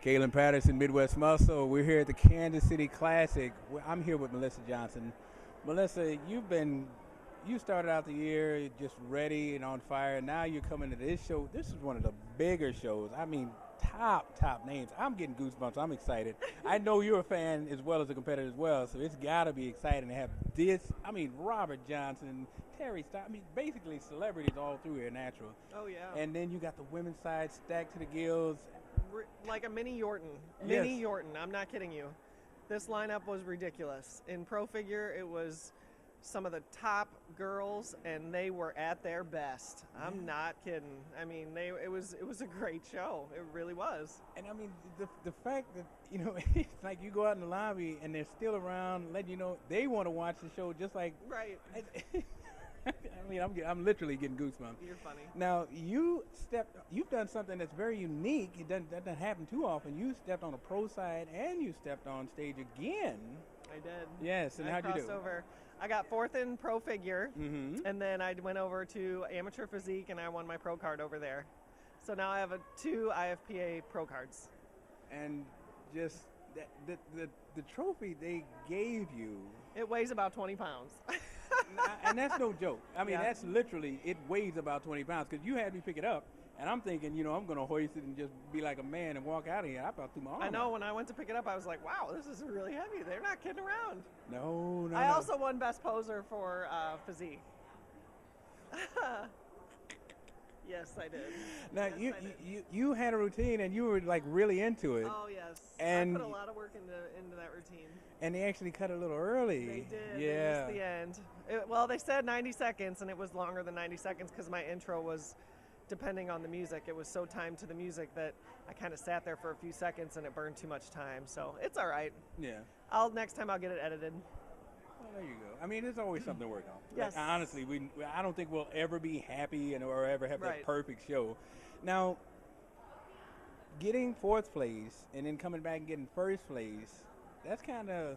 Kalen Patterson, Midwest Muscle. We're here at the Kansas City Classic. I'm here with Melissa Johnson. Melissa, you started out the year just ready and on fire. Now you're coming to this show. This is one of the bigger shows. I mean, top names. I'm getting goosebumps. I'm excited. I know you're a fan as well as a competitor as well, so it's got to be exciting to have this. I mean, Robert Johnson, Terry Stott. I mean, basically celebrities all through here, natural. Oh, yeah. And then you got the women's side stacked to the gills. Like a mini Yorton. Yes. Mini Yorton. I'm not kidding you. This lineup was ridiculous. In Pro Figure, it was some of the top girls, and they were at their best. I'm not kidding. I mean, it was a great show. It really was. And I mean, the fact that, it's like you go out in the lobby and they're still around, letting you know they want to watch the show just like. Right. I mean, I'm literally getting goosebumps. You're funny. Now, you've done something that's very unique. That doesn't happen too often. You stepped on a pro side and you stepped on stage again. I did. Yes, and I how'd you do? crossed over. I got fourth in Pro Figure, Mm-hmm. and then I went over to Amateur Physique, and I won my pro card over there. So now I have two IFPA pro cards. And just the trophy they gave you. It weighs about 20 pounds. And that's no joke. I mean, Yeah. that's literally, it weighs about 20 pounds because you had me pick it up. And I'm thinking, I'm going to hoist it and just be like a man and walk out of here. I about threw my arm I know, out. when I went to pick it up, I was like, wow, this is really heavy. They're not kidding around. No. I also won Best Poser for Physique. Yes, I did. Now, Yes, I did. you had a routine and you were like really into it. Oh, yes. And I put a lot of work into that routine. And they actually cut it a little early. They did. Yeah. They missed the end. Well, they said 90 seconds, and it was longer than 90 seconds because my intro was depending on the music. It was so timed to the music that I kind of sat there for a few seconds and it burned too much time. So it's all right. Yeah. Next time I'll get it edited. Well, there you go. I mean, there's always something to work on. Yes. Like, honestly, I don't think we'll ever be happy or ever have Right. that perfect show. Now, getting fourth place and then coming back and getting first place, that's kind of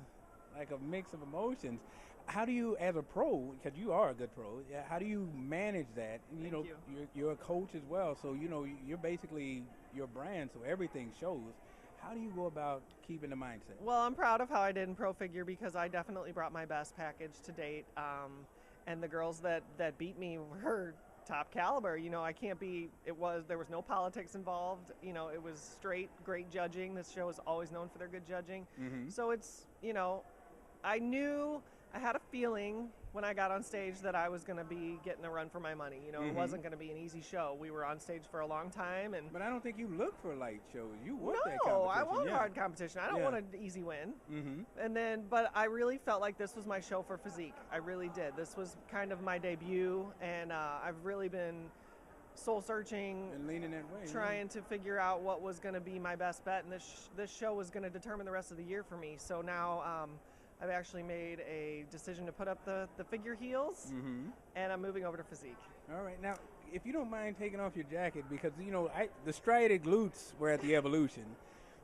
like a mix of emotions. How do you, as a pro, because you are a good pro, how do you manage that? And, Thank you. You're a coach as well, so you're basically your brand, so everything shows. How do you go about keeping the mindset? Well, I'm proud of how I did in Pro Figure because I definitely brought my best package to date. And the girls that beat me were top caliber. There was no politics involved. It was straight, great judging. This show is always known for their good judging. Mm-hmm. So it's, I had a feeling when I got on stage that I was going to be getting a run for my money. It Mhm. wasn't going to be an easy show. We were on stage for a long time, and But I don't think you look for light shows. You want that competition. no, I want yeah. hard competition. I don't Yeah. want an easy win. Mm-hmm. But I really felt like this was my show for Physique. I really did. This was kind of my debut, and I've really been soul searching, And leaning that way. yeah. trying to figure out what was going to be my best bet, and this show was going to determine the rest of the year for me. So now I've actually made a decision to put up the figure heels, Mm-hmm. and I'm moving over to Physique. All right. Now, if you don't mind taking off your jacket, because, the striated glutes were at the Evolution,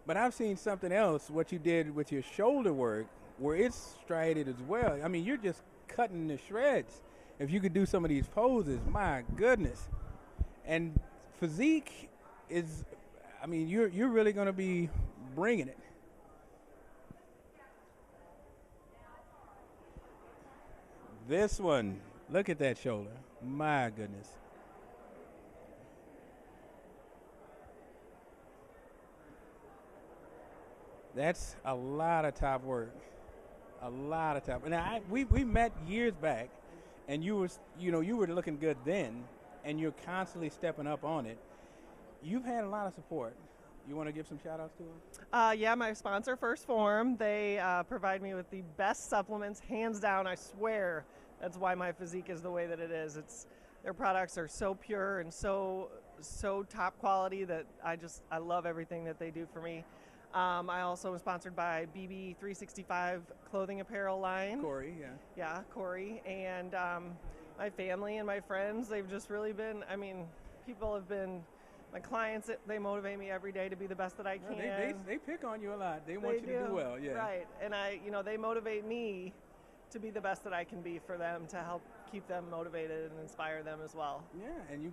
but I've seen something else, what you did with your shoulder work, where it's striated as well. I mean, you're just cutting the shreds. If you could do some of these poses, my goodness. And Physique is, you're really going to be bringing it. This one, look at that shoulder. My goodness. That's a lot of top work. A lot of top. And we met years back, and you were looking good then, and you're constantly stepping up on it. You've had a lot of support. You want to give some shout outs to them? Yeah, my sponsor, First Form, they provide me with the best supplements, hands down, I swear. That's why my physique is the way that it is. Their products are so pure and so top quality that I love everything that they do for me. I also am sponsored by BB365 clothing apparel line. Corey, yeah. Yeah, Corey. And my family and my friends, they've just really been, people have been, my clients, they motivate me every day to be the best that I can. They pick on you a lot. They want you to do well, yeah. Right. And they motivate me to be the best that I can be for them, to help keep them motivated and inspire them as well. Yeah, and you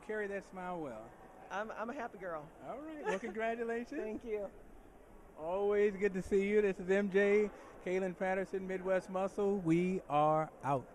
carry that smile well. I'm a happy girl. All right. Well, congratulations. Thank you. Always good to see you. This is MJ, Kaylin Patterson, Midwest Muscle. We are out.